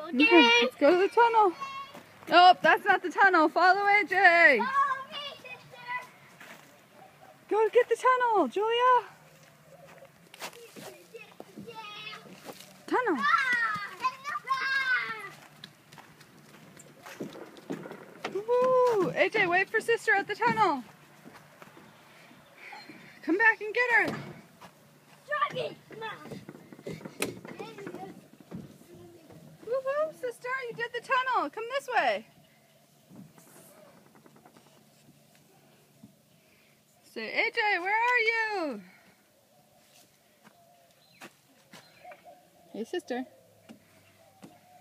Okay, let's go to the tunnel. Nope, that's not the tunnel. Follow AJ. Follow me, sister. Go get the tunnel, Julia. Tunnel. Woo! AJ, wait for sister at the tunnel. Come back and get her. Woohoo, sister, you did the tunnel. Come this way. Say, AJ, where are you? Hey, sister.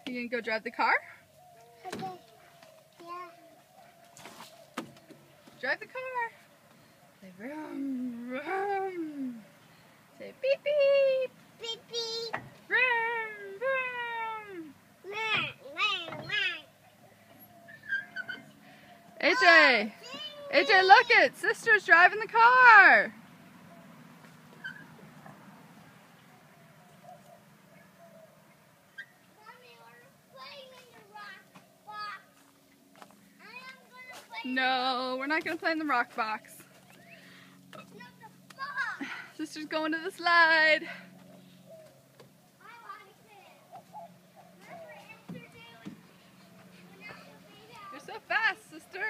You gonna go drive the car? Okay. Yeah. Drive the car. Say vroom, vroom. Say beep, beep. Beep, beep. Vroom, vroom. AJ. AJ, look it. Sister's driving the car. No, we're not going to play in the rock box. Sister's going to the slide. You're so fast, sister.